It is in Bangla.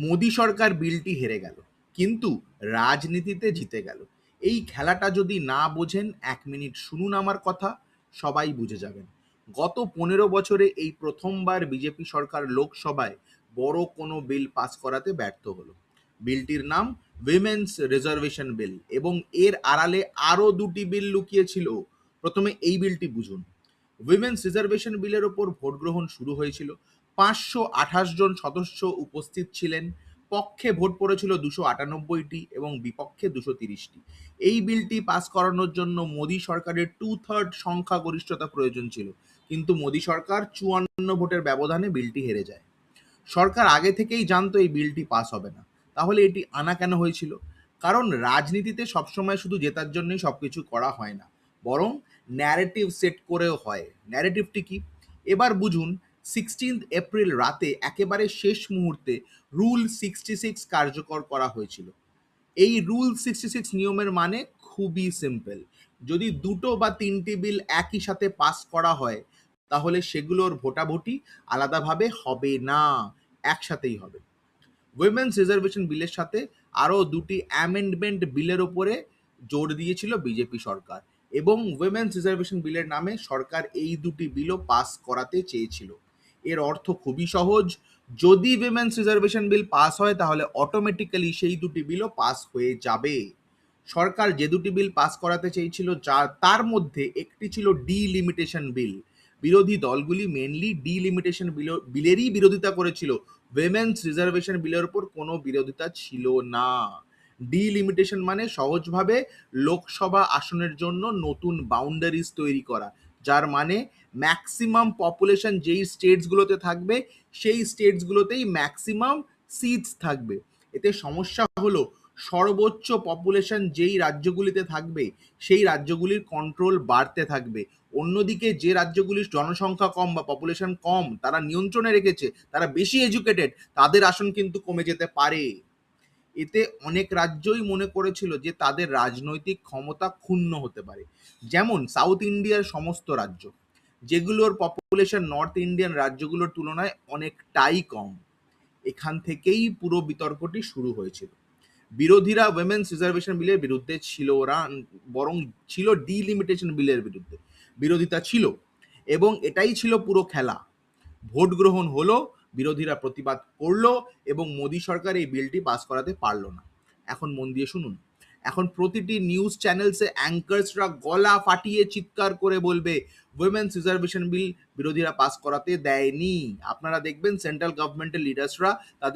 মোদি সরকার বিলটি হেরে গেল, কিন্তু রাজনীতিতে জিতে গেল। এই খেলাটা যদি না বোঝেন, 1 মিনিট শুনুন আমার কথা, সবাই বুঝে যাবেন। গত 15 বছরে এই প্রথমবার বিজেপি সরকার লোকসভায় বড় কোনো বিল পাস করাতে ব্যর্থ হলো। বিলটির নাম উইমেন্স রিজার্ভেশন বিল, এবং এর আড়ালে আরও দুটি বিল লুকিয়ে ছিল। প্রথমে এই বিলটি বুঝুন। উইমেন্স রিজার্ভেশন বিলের ওপর ভোট গ্রহণ শুরু হয়েছিল। 528 জন সদস্য উপস্থিত ছিলেন। পক্ষে ভোট পড়েছিল 298টি এবং বিপক্ষে 230টি। এই বিলটি পাস করানোর জন্য মোদী সরকারের 2/3 সংখ্যাগরিষ্ঠতা প্রয়োজন ছিল, কিন্তু মোদী সরকার 54 ভোটের ব্যবধানে বিলটি হেরে যায়। সরকার আগে থেকেই জানতো এই বিলটি পাস হবে না। তাহলে এটি আনা কেন হয়েছিল? কারণ রাজনীতিতে সবসময় শুধু জেতার জন্যই সবকিছু করা হয় না, বরং ন্যারেটিভ সেট করেও হয়। ন্যারেটিভটি কি? এবার বুঝুন। 16 এপ্রিল রাতে একেবারে শেষ মুহূর্তে রুল 66 কার্যকর করা হয়েছিল। এই রুল 66 নিয়মের মানে খুবই সিম্পল। যদি দুটো বা তিনটি বিল একই সাথে পাস করা হয়, তাহলে সেগুলোর ভোটাভুটি আলাদাভাবে হবে না, একসাথেই হবে। উইমেন্স রিজার্ভেশন বিলের সাথে আরও দুটি অ্যামেন্ডমেন্ট বিলের ওপরে জোর দিয়েছিল বিজেপি সরকার, এবং উইমেন্স রিজার্ভেশন বিলের নামে সরকার এই দুটি বিলও পাস করাতে চেয়েছিল। এর অর্থ খুবই সহজ। যদি উইমেন্স রিজার্ভেশন বিল পাস হয়, তাহলে অটোমেটিক্যালি সেই দুটি বিলও পাস হয়ে যাবে। সরকার যে দুটি বিল পাস করাতে চেয়েছিল, তার মধ্যে একটি ছিল ডিলিমিটেশন বিল। বিরোধী দলগুলি মেনলি ডিলিমিটেশন বিলেরই বিরোধিতা করেছিল। উইমেন্স রিজার্ভেশন বিলের উপর কোনো বিরোধিতা ছিল না। ডিলিমিটেশন মানে সহজভাবে লোকসভা আসনের জন্য নতুন বাউন্ডারিজ তৈরি করা, যার মানে ম্যাক্সিমাম পপুলেশন যেই স্টেটসগুলোতে থাকবে, সেই স্টেটসগুলোতেই ম্যাক্সিমাম সিটস থাকবে। এতে সমস্যা হলো, সর্বোচ্চ পপুলেশন যেই রাজ্যগুলিতে থাকবে, সেই রাজ্যগুলির কন্ট্রোল বাড়তে থাকবে। অন্যদিকে যে রাজ্যগুলির জনসংখ্যা কম বা পপুলেশন কম, তারা নিয়ন্ত্রণে রেখেছে, তারা বেশি এডুকেটেড, তাদের আসন কিন্তু কমে যেতে পারে। এতে অনেক রাজ্যই মনে করেছিল যে তাদের রাজনৈতিক ক্ষমতা ক্ষুণ্ণ হতে পারে। যেমন সাউথ ইন্ডিয়ার সমস্ত রাজ্য, যেগুলোর পপুলেশন নর্থ ইন্ডিয়ান রাজ্যগুলোর তুলনায় অনেকটাই কম। এখান থেকেই পুরো বিতর্কটি শুরু হয়েছিল। বিরোধীরা উইমেন্স রিজার্ভেশন বিলের বিরুদ্ধে ছিল ওরা, বরং ছিল ডিলিমিটেশন বিলের বিরুদ্ধে। বিরোধিতা ছিল, এবং এটাই ছিল পুরো খেলা। ভোট গ্রহণ হলো, বিরোধীরা প্রতিবাদ করলো, এবং মোদী সরকার এই বিলটি পাস করাতে পারলো না। এখন মন দিয়ে শুনুন। এখন প্রতিটি নিউজ চ্যানেলসে অ্যাঙ্কার্সরা গলা ফাটিয়ে চিৎকার করে বলবে, উইমেন্স রিজার্ভেশন বিল বিরোধীরা পাস করাতে দেয়নি। আপনারা দেখবেন সেন্ট্রাল গভর্নমেন্টের লিডার্সরা তাদের